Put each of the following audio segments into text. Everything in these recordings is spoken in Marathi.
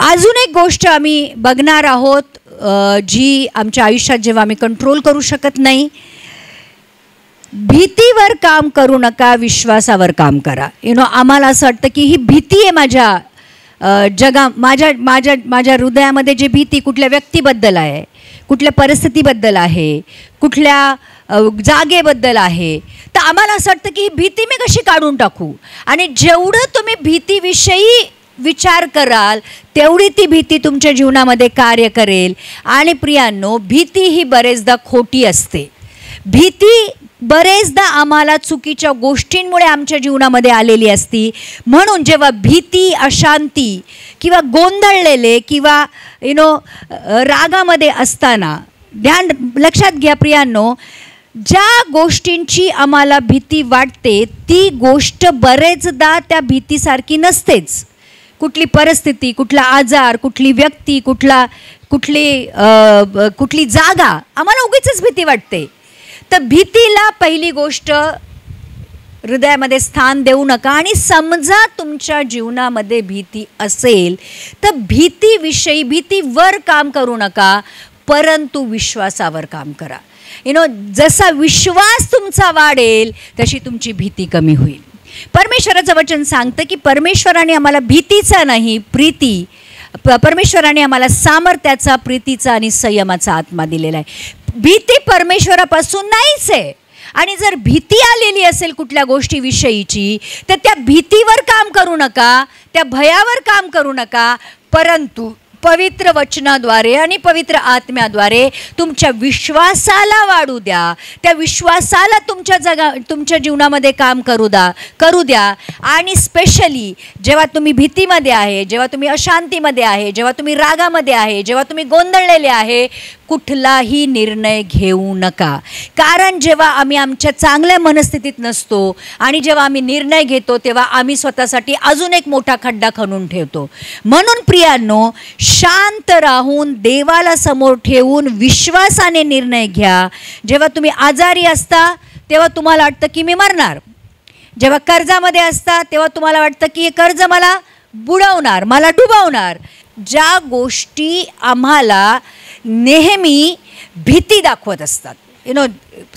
अजून एक गोष्ट आम्ही बघणार आहोत जी आमच्या आयुष्यात जेव्हा आम्ही कंट्रोल करू शकत नाही. भीतीवर काम करू नका, विश्वासावर काम करा. आम्हाला असं वाटतं की ही भीती आहे माझ्या माझ्या हृदयामध्ये जी भीती कुठल्या व्यक्तीबद्दल आहे, कुठल्या परिस्थितीबद्दल आहे, कुठल्या जागेबद्दल आहे, तर आम्हाला असं वाटतं की ही भीती मी कशी काढून टाकू. आणि जेवढं तुम्ही भीतीविषयी विचार कराल तेवढी ती भीती तुमच्या जीवनामध्ये कार्य करेल. आणि प्रियांनो, भीती ही बरेचदा खोटी असते. भीती बरेचदा आम्हाला चुकीच्या गोष्टींमुळे आमच्या जीवनामध्ये आलेली असती. म्हणून जेव्हा भीती, अशांती किंवा गोंधळलेले किंवा रागामध्ये असताना लक्षात घ्या प्रियांनो, ज्या गोष्टींची आम्हाला भीती वाटते ती गोष्ट बरेचदा त्या भीतीसारखी नसतेच. कुठली परिस्थिती, कुठला आजार, कुठली व्यक्ती, कुठली जागा आम्हाला उगीचच भीती वाटते. तर भीतीला पहिली गोष्ट हृदयामध्ये स्थान देऊ नका. आणि समजा तुमच्या जीवनामध्ये भीती असेल तर भीतीवर काम करू नका, परंतु विश्वासावर काम करा. जसा विश्वास तुमचा वाढेल तशी तुमची भीती कमी होईल. परमेश्वराचं वचन सांगतं की परमेश्वराने आम्हाला भीतीचा नाही, परमेश्वराने आम्हाला सामर्थ्याचा, प्रीतीचा आणि संयमाचा आत्मा दिलेला आहे. भीती परमेश्वरापासून नाहीच आहे. आणि जर भीती आलेली असेल कुठल्या गोष्टीविषयीची तर त्या भीतीवर काम करू नका, त्या भयावर काम करू नका, परंतु पवित्र वचनाद्वारे आणि पवित्र आत्म्याद्वारे तुमच्या विश्वासाला वाढू द्या. त्या विश्वासाला तुमच्या जीवनामध्ये काम करू द्या. आणि स्पेशली जेव्हा तुम्ही भीतीमध्ये आहे, जेव्हा तुम्ही अशांतीमध्ये आहे, जेव्हा तुम्ही रागामध्ये आहे, जेव्हा तुम्ही गोंधळलेले आहे, कुठलाही निर्णय घेऊ नका. कारण जेव्हा आम्ही आमच्या चांगल्या मनस्थितीत नसतो आणि जेव्हा आम्ही निर्णय घेतो तेव्हा आम्ही स्वतःसाठी अजून एक मोठा खड्डा खणून ठेवतो. म्हणून प्रियांनो, शांत राहून देवाला समोर ठेवून विश्वासाने निर्णय घ्या. जेव्हा तुम्ही आजारी असता तेव्हा तुम्हाला वाटतं की मी मरणार. जेव्हा कर्जामध्ये असता तेव्हा तुम्हाला वाटतं की हे कर्ज मला बुडवणार, मला डुबवणार. ज्या गोष्टी आम्हाला नेहमी भीती दाखवत असतात,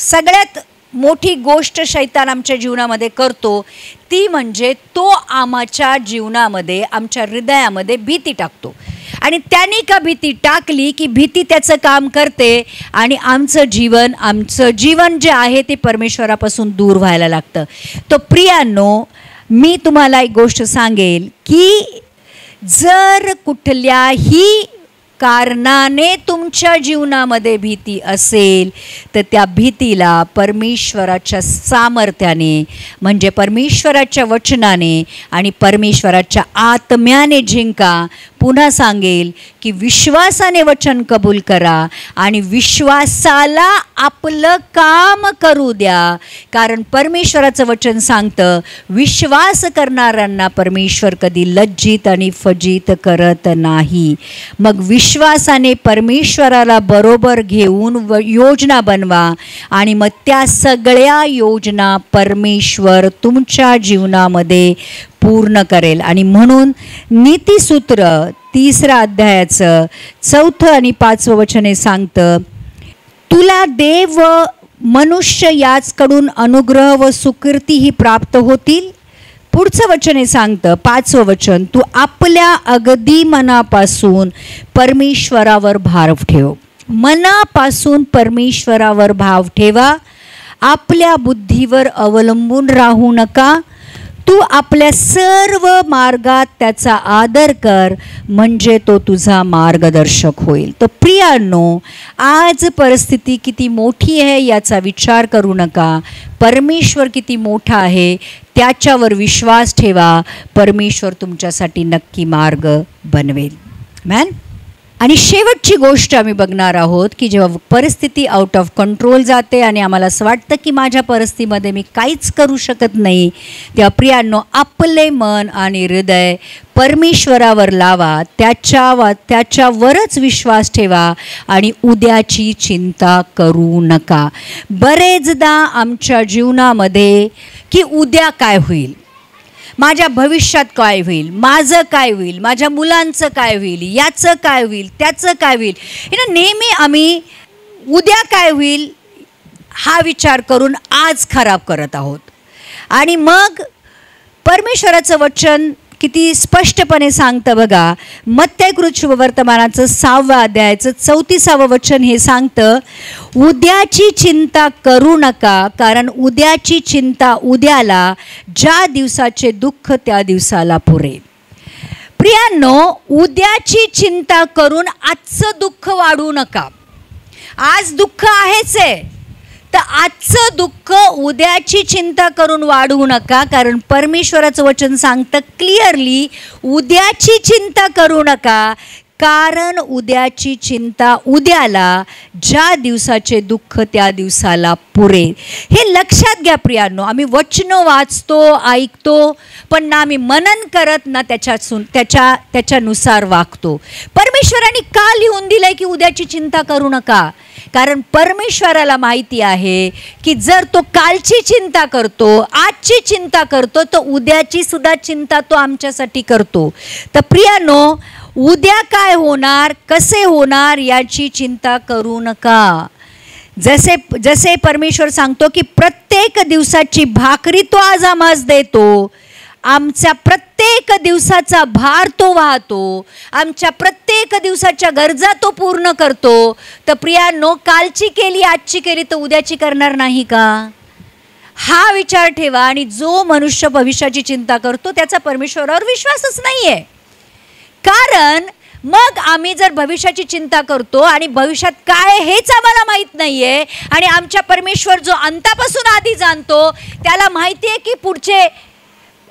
सगळ्यात मोठी गोष्ट शैतान आमच्या जीवनामध्ये करतो ती म्हणजे तो आमच्या जीवनामध्ये, आमच्या हृदयामध्ये भीती टाकतो. आणि त्याने का भीती टाकली की भीती त्याचं काम करते आणि आमचं जीवन जे आहे ते परमेश्वरापासून दूर व्हायला लागतं. तो प्रियांनो, मी तुम्हाला एक गोष्ट सांगेल की जर कुठल्याही कारणाने तुमच्या जीवनामध्ये भीती असेल तर त्या भीतीला परमेश्वराच्या सामर्थ्याने, म्हणजे परमेश्वराच्या वचनाने आणि परमेश्वराच्या आत्म्याने जिंका. पुन्हा सांगेल की विश्वासाने वचन कबूल करा आणि विश्वासाला आपलं काम करू द्या. कारण परमेश्वराचं वचन सांगतं, विश्वास करणाऱ्यांना परमेश्वर कधी लज्जित आणि फजित करत नाही. मग विश्वासाने परमेश्वराला बरोबर घेऊन योजना बनवा आणि मग त्या सगळ्या योजना परमेश्वर तुमच्या जीवनामध्ये पूर्ण करेल. आणि म्हणून नीतिसूत्र 3 अध्यायाचं 4 आणि 5 वचने सांगतं, तुला देव व मनुष्य याचकडून अनुग्रह व सुकीर्तीही प्राप्त होतील. पुढचं वचने सांगतं 5वं वचन, तू आपल्या अगदी मनापासून परमेश्वरावर भाव ठेव. मनापासून परमेश्वरावर भाव ठेवा. आपल्या बुद्धीवर अवलंबून राहू नका. तू आपल्या सर्व मार्गात त्याचा आदर कर, म्हणजे तो तुझा मार्गदर्शक होईल. तर प्रियांनो, आज परिस्थिती किती मोठी आहे याचा विचार करू नका. परमेश्वर किती मोठा आहे त्याच्यावर विश्वास ठेवा. परमेश्वर तुमच्यासाठी नक्की मार्ग बनवेल. मॅन. आणि शेवटची गोष्ट आम्ही बघणार आहोत की जेव्हा परिस्थिती आउट ऑफ कंट्रोल जाते आणि आम्हाला असं वाटतं की माझ्या परिस्थितीमध्ये मी काहीच करू शकत नाही, तेव्हा प्रियांनो, आपले मन आणि हृदय परमेश्वरावर लावा. त्याच्यावरच विश्वास ठेवा आणि उद्याची चिंता करू नका. बरेचदा आमच्या जीवनामध्ये की उद्या काय होईल, माझ्या भविष्यात काय होईल, माझं काय होईल, माझ्या मुलांचं काय होईल, याचं काय होईल, त्याचं काय होईल. नेहमी आम्ही उद्या काय होईल हा विचार करून आज खराब करत आहोत. आणि मग परमेश्वराचं वचन किती स्पष्टपणे सांगतं बघा. मत्तय वर्तमानाचं 6व्या अध्यायाचं 34वं वचन हे सांगतं, उद्याची चिंता करू नका, कारण उद्याची चिंता उद्याला, ज्या दिवसाचे दुःख त्या दिवसाला पुरे. प्रियांनो, उद्याची चिंता करून आजचं दुःख वाढवू नका. आज दुःख आहेच आहे, तर आजचं दुःख उद्याची चिंता करून वाढवू नका. कारण परमेश्वराचं वचन सांगतं क्लिअरली, उद्याची चिंता करू नका, कारण उद्याची चिंता उद्याला, ज्या दिवसाचे दुःख त्या दिवसाला पुरे. हे लक्षात घ्या प्रियांनो. आम्ही वचनं वाचतो, ऐकतो, पण ना आम्ही मनन करत, ना त्याच्यानुसार वागतो. परमेश्वराने का लिहून दिलंय की उद्याची चिंता करू नका? कारण परमेश्वराला माहिती आहे की जर तो कालची चिंता करतो, आजची चिंता करतो, तर उद्याची सुद्धा चिंता तो आमच्यासाठी करतो. तर प्रियांनो, उद्या काय होणार, कसे होणार याची चिंता करू नका. जसे परमेश्वर सांगतो की प्रत्येक दिवसाची भाकरी तो आज आम्हास देतो, आमच्या प्रत्येक दिवसाचा भार तो वाहतो, आमच्या प्रत्येक दिवसाच्या गरजा तो पूर्ण करतो. तर प्रियांनो, कालची केली, आजची केली, तर उद्याची करणार नाही का? हा विचार ठेवा. आणि जो मनुष्य भविष्याची चिंता करतो त्याचा परमेश्वरावर विश्वासच नाही आहे. कारण मग आम्ही जर भविष्याची चिंता करतो आणि भविष्यात काय हेच आम्हाला माहीत नाही आहे, आणि आमच्या परमेश्वर जो अंतापासून आधी जाणतो त्याला माहिती आहे की पुढचे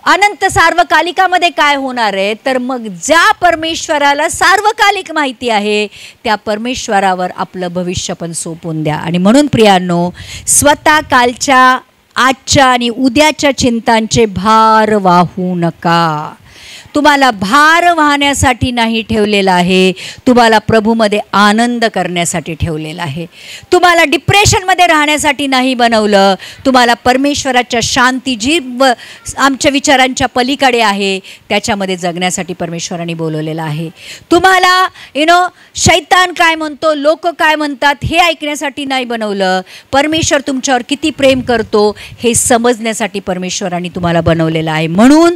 अनंत सार्वकालिकामध्ये काय होणार आहे, तर मग ज्या परमेश्वराला सार्वकालिक माहिती आहे त्या परमेश्वरावर आपलं भविष्य पण सोपून द्या. आणि म्हणून प्रियांनो, स्वतः कालच्या, आजच्या आणि उद्याच्या चिंतांचे भार वाहू नका. तुम्हाला भार वाहण्यासाठी नाही ठेवलेला आहे, तुम्हाला प्रभूमध्ये आनंद करण्यासाठी ठेवलेला आहे. तुम्हाला डिप्रेशनमध्ये राहण्यासाठी नाही बनवलं, तुम्हाला परमेश्वराच्या शांती जी आमच्या विचारांच्या पलीकडे आहे त्याच्यामध्ये जगण्यासाठी परमेश्वराने बोलवलेलं आहे. तुम्हाला शैतान काय म्हणतो, लोक काय म्हणतात हे ऐकण्यासाठी नाही बनवलं. परमेश्वर तुमच्यावर किती प्रेम करतो हे समजण्यासाठी परमेश्वराने तुम्हाला बनवलेलं आहे. म्हणून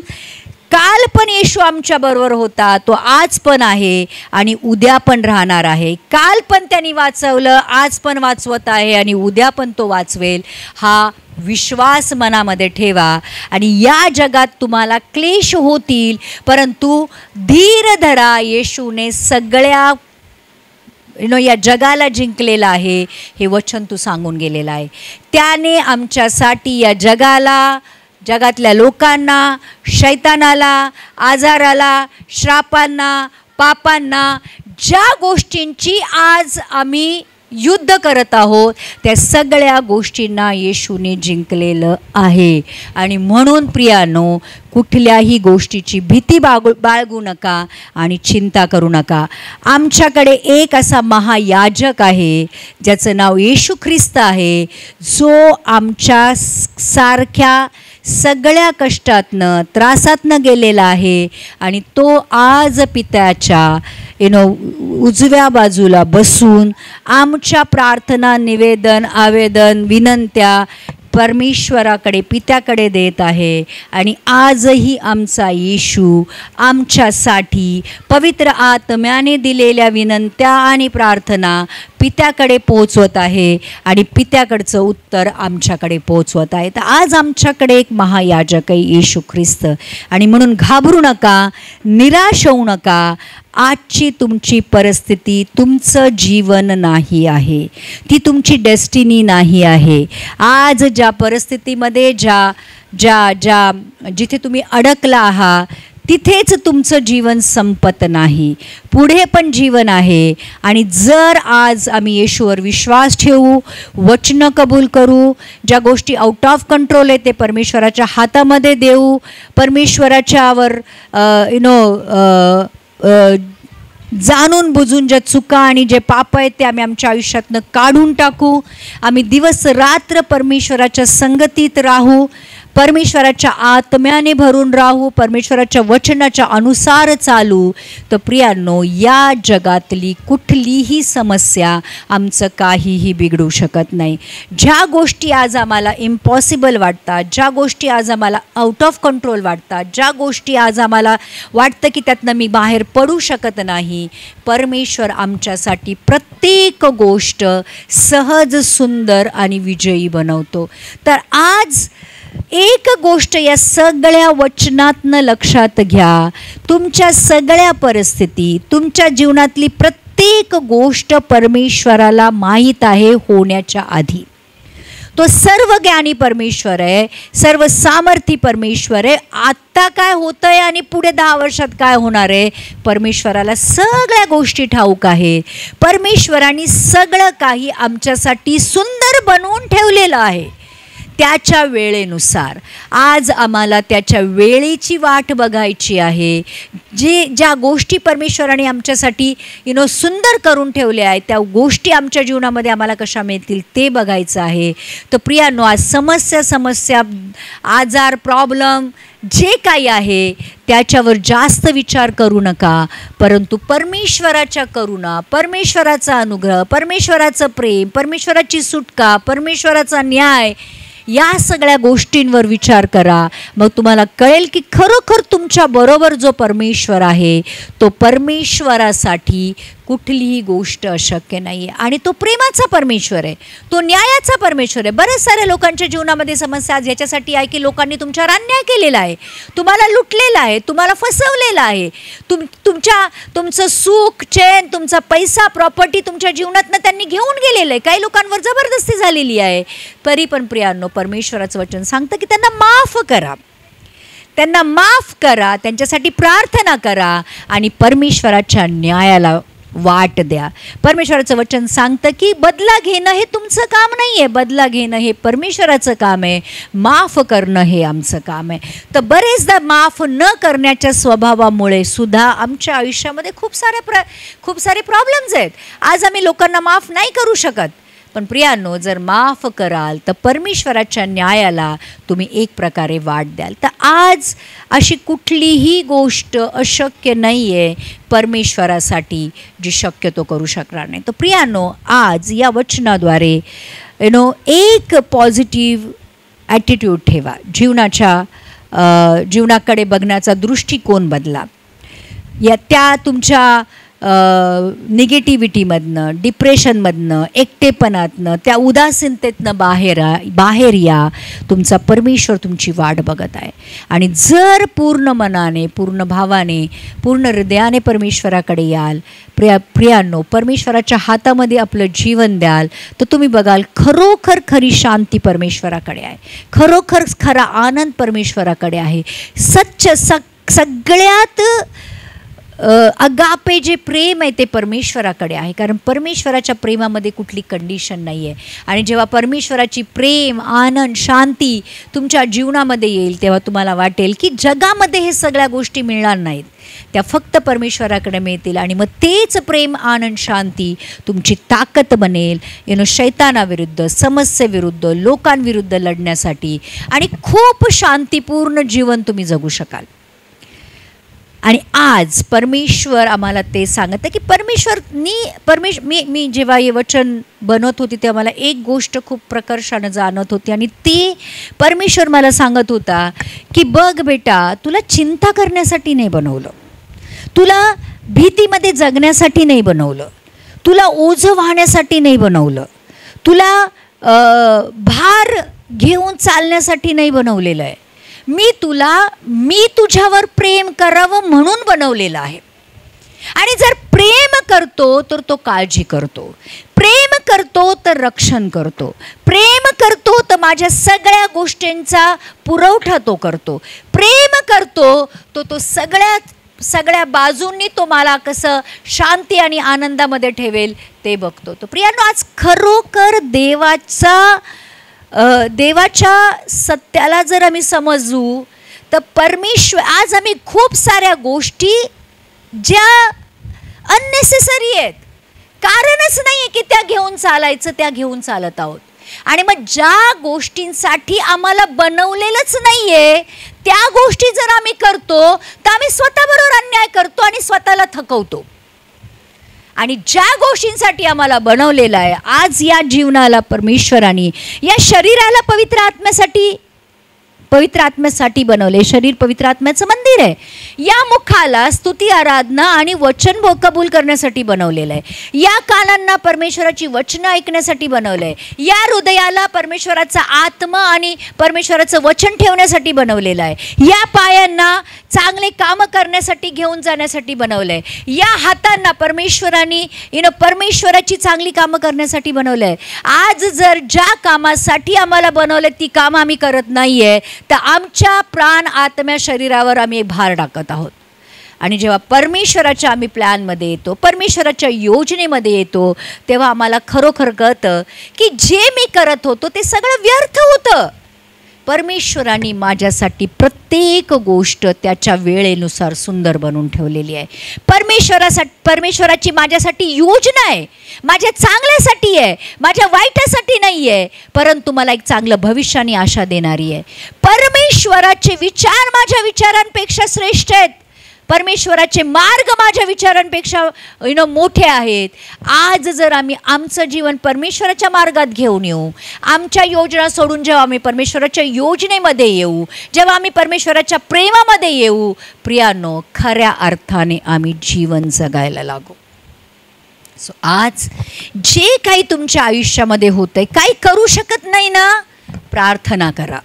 काल पण येशू आमच्या बरोबर होता, तो आज पण आहे आणि उद्या पण राहणार आहे. काल पण त्यांनी वाचवलं, आज पण वाचवत आहे आणि उद्या पण तो वाचवेल. हा विश्वास मनामध्ये ठेवा. आणि या जगात तुम्हाला क्लेश होतील, परंतु धीर धरा, येशूने सगळ्या या जगाला जिंकलेलं आहे हे वचन तू सांगून गेलेलं आहे. त्याने आमच्यासाठी या जगाला, जगातल्या लोकांना, शैतानाला, आजाराला, श्रापांना, पापांना, ज्या गोष्टींची आज आम्ही युद्ध करत आहोत त्या सगळ्या गोष्टींना येशूने जिंकलेलं आहे. आणि म्हणून प्रियांनो, कुठल्याही गोष्टीची भीती बाळगू नका आणि चिंता करू नका. आमच्याकडे एक असा महायाजक आहे ज्याचं नाव येशू ख्रिस्त आहे, जो आमच्या सारख्या सगळ्या कष्टातनं, त्रासातनं गेलेला आहे. आणि तो आज पित्याच्या उजव्या बाजूला बसून आमच्या प्रार्थना, निवेदन, आवेदन, विनंत्या परमेश्वराकडे, पित्याकडे देत आहे. आणि आजही आमचा येशू आमच्यासाठी पवित्र आत्म्याने दिलेल्या विनंत्या आणि प्रार्थना पित्याकडे पोहोचवत आहे आणि पित्याकडचं उत्तर आमच्याकडे पोहोचवत आहे. तर आज आमच्याकडे एक महायाजक आहे, येशू ख्रिस्त. आणि म्हणून घाबरू नका, निराश होऊ नका. आजची तुमची परिस्थिती तुमचं जीवन नाही आहे, ती तुमची डेस्टिनी नाही आहे. आज ज्या परिस्थितीमध्ये, जिथे तुम्ही अडकला आहात तिथेच तुमचं जीवन संपत नाही, पुढे पण जीवन आहे. आणि जर आज आम्ही येशूवर विश्वास ठेवू, वचनं कबूल करू, ज्या गोष्टी आउट ऑफ कंट्रोल आहे ते परमेश्वराच्या हातामध्ये देऊ, परमेश्वराच्यावर जाणून बुजून ज्या चुका आणि जे पाप आहेत ते आम्ही आमच्या आयुष्यातनं काढून टाकू. आम्ही दिवस रात्र परमेश्वराच्या संगतीत राहू. परमेश्वराच्या आत्म्याने भरून राहू, परमेश्वराच्या वचनाच्या अनुसार चालू, तर प्रियांनो या जगातली कुठलीही समस्या आमचं काहीही बिघडू शकत नाही. ज्या गोष्टी आज आम्हाला इम्पॉसिबल वाटतात, ज्या गोष्टी आज आम्हाला आउट ऑफ कंट्रोल वाटतात, ज्या गोष्टी आज आम्हाला वाटतं की त्यातनं मी बाहेर पडू शकत नाही, परमेश्वर आमच्यासाठी प्रत्येक गोष्ट सहज, सुंदर आणि विजयी बनवतो. तर आज एक गोष्ट या सगळ्या वचनातनं लक्षात घ्या, तुमच्या सगळ्या परिस्थिती, तुमच्या जीवनातली प्रत्येक गोष्ट परमेश्वराला माहीत आहे होण्याच्या आधी. तो सर्व ज्ञानी परमेश्वर आहे, सर्व सामर्थी परमेश्वर आहे. आत्ता काय होतं आहे आणि पुढे 10 वर्षात काय होणार आहे, परमेश्वराला सगळ्या गोष्टी ठाऊक आहेत. परमेश्वराने सगळं काही आमच्यासाठी सुंदर बनवून ठेवलेलं आहे त्याच्या वेळेनुसार. आज आम्हाला त्याच्या वेळेची वाट बघायची आहे. ज्या गोष्टी परमेश्वराने आमच्यासाठी सुंदर करून ठेवल्या आहेत, त्या गोष्टी आमच्या जीवनामध्ये आम्हाला कशा मिळतील ते बघायचं आहे. तर प्रियांनो, आज समस्या, आजार, प्रॉब्लेम जे काही आहे त्याच्यावर जास्त विचार करू नका, परंतु परमेश्वराच्या करुणा, परमेश्वराचा अनुग्रह, परमेश्वराचं प्रेम, परमेश्वराची सुटका, परमेश्वराचा न्याय, या सगळ्या गोष्टींवर विचार करा. मग तुम्हाला कळेल की खरोखर तुमच्या बरोबर जो परमेश्वर आहे तो परमेश्वरासाठी कुठलीही गोष्ट अशक्य नाही आहे. आणि तो प्रेमाचा परमेश्वर आहे, तो न्यायाचा परमेश्वर आहे. बरेच साऱ्या लोकांच्या जीवनामध्ये समस्या आज याच्यासाठी आहे की लोकांनी तुमच्यावर अन्याय केलेला आहे, तुम्हाला लुटलेला आहे, तुम्हाला फसवलेलं आहे. तुमचं सुख, चैन, तुमचा पैसा, प्रॉपर्टी तुमच्या जीवनातनं त्यांनी घेऊन गेलेलं आहे. काही लोकांवर जबरदस्ती झालेली आहे. तरी पण प्रियांनो, परमेश्वराचं वचन सांगतं की त्यांना माफ करा, त्यांना माफ करा, त्यांच्यासाठी प्रार्थना करा आणि परमेश्वराच्या न्यायाला वाट द्या. परमेश्वराचं वचन सांगतं की बदला घेणं हे तुमचं काम नाही आहे, बदला घेणं हे परमेश्वराचं काम आहे, माफ करणं हे आमचं काम आहे. तर बरेचदा माफ न करण्याच्या स्वभावामुळे सुद्धा आमच्या आयुष्यामध्ये खूप सारे प्रॉब्लेम्स आहेत. आज आम्ही लोकांना माफ नाही करू शकत. पण प्रियांनो, जर माफ कराल तर परमेश्वराच्या न्यायाला तुम्ही एक प्रकारे वाट द्याल. तर आज अशी कुठलीही गोष्ट अशक्य नाही आहे परमेश्वरासाठी जी शक्यतो करू शकणार नाही. तर प्रियांनो, आज या वचनाद्वारे एक पॉझिटिव्ह ॲटिट्यूड ठेवा. जीवनाकडे बघण्याचा दृष्टिकोन बदला. त्या तुमच्या निगेटिव्हिटीमधनं, डिप्रेशनमधनं, एकटेपणातनं, त्या उदासीनतेतनं बाहेर या. तुमचा परमेश्वर तुमची वाट बघत आहे. आणि जर पूर्ण मनाने, पूर्ण भावाने, पूर्ण हृदयाने परमेश्वराकडे याल, प्रियांनो, परमेश्वराच्या हातामध्ये आपलं जीवन द्याल, तर तुम्ही बघाल खरोखर खरी शांती परमेश्वराकडे आहे, खरोखर खरा आनंद परमेश्वराकडे आहे. सगळ्यात अगापे जे प्रेम आहे ते परमेश्वराकडे आहे. कारण परमेश्वराच्या प्रेमामध्ये कुठली कंडिशन नाही आहे. आणि जेव्हा परमेश्वराची प्रेम, आनंद, शांती तुमच्या जीवनामध्ये येईल, तेव्हा तुम्हाला वाटेल की जगामध्ये हे सगळ्या गोष्टी मिळणार नाहीत, त्या फक्त परमेश्वराकडे मिळतील. आणि मग तेच प्रेम, आनंद, शांती तुमची ताकद बनेल शैतानाविरुद्ध, समस्येविरुद्ध, लोकांविरुद्ध लढण्यासाठी. आणि खूप शांतीपूर्ण जीवन तुम्ही जगू शकाल. आणि आज परमेश्वर आम्हाला ते सांगतं की मी जेव्हा हे वचन बनवत होती तेव्हा मला एक गोष्ट खूप प्रकर्षानं जाणवत होती. आणि ती परमेश्वर मला सांगत होता की बघ बेटा, तुला चिंता करण्यासाठी नाही बनवलं, तुला भीतीमध्ये जगण्यासाठी नाही बनवलं, तुला ओझं वाहण्यासाठी नाही बनवलं, तुला भार घेऊन चालण्यासाठी नाही बनवलेलं आहे. मी तुझ्यावर प्रेम करावं म्हणून बनवलेलं आहे. आणि जर प्रेम करतो तर तो काळजी करतो, प्रेम करतो तर रक्षण करतो, प्रेम करतो तर माझ्या सगळ्या गोष्टींचा पुरवठा तो करतो, प्रेम करतो तो सगळ्या बाजूंनी तो मला कसं शांती आणि आनंदामध्ये ठेवेल ते बघतो. तो प्रियांनो, आज खरोखर देवाच्या सत्याला जर आम्ही समजू तर परमेश्वर, आज आम्ही खूप साऱ्या गोष्टी ज्या अननेसेसरी आहेत, कारणच नाही आहे की त्या घेऊन चालायचं, त्या घेऊन चालत आहोत. आणि मग ज्या गोष्टींसाठी आम्हाला बनवलेलंच नाही आहे त्या गोष्टी जर आम्ही करतो तर आम्ही स्वतःबरोबर अन्याय करतो आणि स्वतःला थकवतो. आणि ज्या गोष्टींसाठी आम्हाला बनवलेलं आहे, आज या जीवनाला परमेश्वराने, या शरीराला पवित्र आत्म्यासाठी बनवले. शरीर पवित्र आत्म्याचं मंदिर आहे. या मुखाला स्तुती, आराधना आणि वचन कबूल करण्यासाठी बनवलेलं आहे. या कानांना परमेश्वराची वचनं ऐकण्यासाठी बनवलं आहे. या हृदयाला परमेश्वराचा आत्मा आणि परमेश्वराचं वचन ठेवण्यासाठी बनवलेलं आहे. या पायांना चांगले कामं करण्यासाठी घेऊन जाण्यासाठी बनवलं आहे. या हातांना परमेश्वराने परमेश्वराची चांगली कामं करण्यासाठी बनवलं आहे. आज जर ज्या कामासाठी आम्हाला बनवलं ती कामं आम्ही करत नाही आहे तर आमच्या प्राण, आत्म्या, शरीरावर आम्ही भार टाकत आहोत. आणि जेव्हा परमेश्वराच्या आम्ही प्लॅनमध्ये येतो, परमेश्वराच्या योजनेमध्ये येतो, तेव्हा आम्हाला खरोखर कळतं की जे मी करत होतो ते सगळं व्यर्थ होतं. परमेश्वराने माझ्यासाठी प्रत्येक गोष्ट त्याच्या वेळेनुसार सुंदर बनवून ठेवलेली आहे. परमेश्वराची माझ्यासाठी योजना आहे, माझ्या चांगल्यासाठी आहे, माझ्या वाईटासाठी नाही आहे, परंतु मला एक चांगलं भविष्य आणि आशा देणारी आहे. परमेश्वराचे विचार माझ्या विचारांपेक्षा श्रेष्ठ आहेत. परमेश्वराचे मार्ग माझ्या विचारांपेक्षा मोठे आहेत. आज जर आम्ही आमचं जीवन परमेश्वराच्या मार्गात घेऊन येऊ, आमच्या योजना सोडून जेव्हा आम्ही परमेश्वराच्या योजनेमध्ये येऊ, जेव्हा आम्ही परमेश्वराच्या प्रेमामध्ये येऊ, प्रियानो, खऱ्या अर्थाने आम्ही जीवन जगायला लागू. सो आज जे काही तुमच्या आयुष्यामध्ये होतंय, काही करू शकत नाही ना, प्रार्थना करा.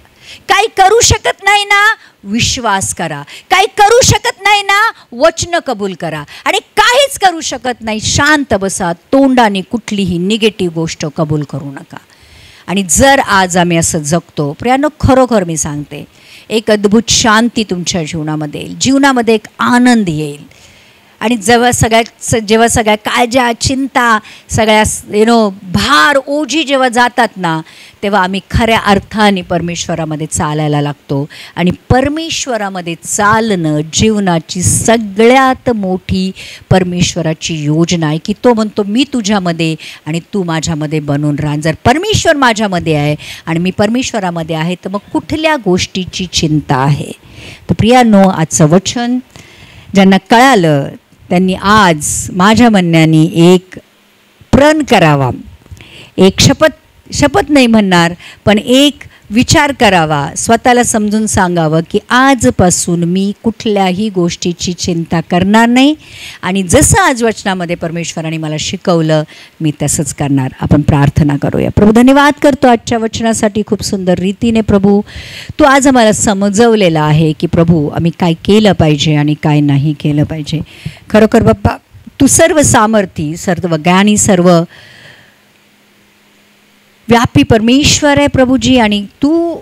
काही करू शकत नाही ना, विश्वास करा. काही करू शकत नाही ना, वचन कबूल करा. आणि काहीच करू शकत नाही, शांत बसा. तोंडाने कुठलीही निगेटिव्ह गोष्ट कबूल करू नका. आणि जर आज आम्ही असं जगतो, प्रियानो, खरोखर मी सांगते, एक अद्भुत शांती तुमच्या जीवनामध्ये येईल, जीवनामध्ये एक आनंद येईल. आणि जेव्हा सगळ्या काळज्या, चिंता, सगळ्या भार, ओझी जेव्हा जातात ना, तेव्हा आम्ही खऱ्या अर्थाने परमेश्वरामध्ये चालायला लागतो. आणि परमेश्वरामध्ये चालणं जीवनाची सगळ्यात मोठी परमेश्वराची योजना आहे, की तो म्हणतो मी तुझ्यामध्ये आणि तू माझ्यामध्ये बनून राहा. जर परमेश्वर माझ्यामध्ये आहे आणि मी परमेश्वरामध्ये आहे तर मग कुठल्या गोष्टीची चिंता आहे. तर प्रियानो, आजचं वचन ज्यांना कळालं त्यांनी आज माझ्या म्हणण्याने एक प्रण करावा. एक शपथ नाही म्हणणार, पण एक विचार करावा. स्वतःला समजून सांगावं की आजपासून मी कुठल्याही गोष्टीची चिंता करणार नाही. आणि जसं आज वचनामध्ये परमेश्वराने मला शिकवलं मी तसंच करणार. आपण प्रार्थना करूया. प्रभू, धन्यवाद करतो आजच्या वचनासाठी. खूप सुंदर रीतीने प्रभू तू आज आम्हाला समजवलेलं आहे की प्रभू आम्ही काय केलं पाहिजे आणि काय नाही केलं पाहिजे. खरोखर बाप्पा, तू सर्व सामर्थी, सर्व ज्ञानी, सर्व व्यापी परमेश्वर आहे प्रभूजी. आणि तू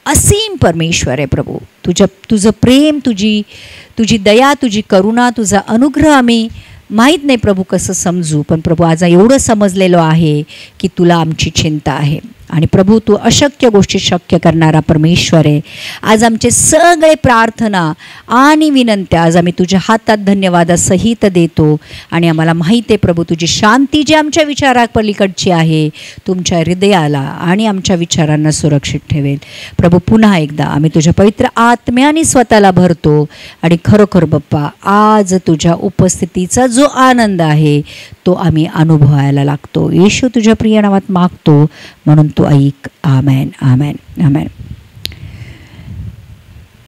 असीम परमेश्वर आहे प्रभू. तुझं प्रेम, तुझी दया, तुझी करुणा, तुझा अनुग्रह आम्ही माहीत नाही प्रभू कसं समजू, पण प्रभू आज एवढं समजलेलो आहे की तुला आमची चिंता आहे. आणि प्रभू तू अशक्य गोष्टी शक्य करणारा परमेश्वर आहे. आज आमचे सगळे प्रार्थना आणि विनंत्या आज आम्ही तुझ्या हातात धन्यवादासहित देतो. आणि आम्हाला माहीत आहे प्रभू तुझी शांती जी आमच्या विचारापलीकडची आहे तुमच्या हृदयाला आणि आमच्या विचारांना सुरक्षित ठेवेल. प्रभू, पुन्हा एकदा आम्ही तुझ्या पवित्र आत्म्याने स्वतःला भरतो. आणि खरोखर बाप्पा, आज तुझ्या उपस्थितीचा जो आनंद आहे तो आम्ही अनुभवायला लागतो. येशू तुझ्या प्रिय नावात मागतो, म्हणून तू ऐक. आमेन, आमेन, आमेन.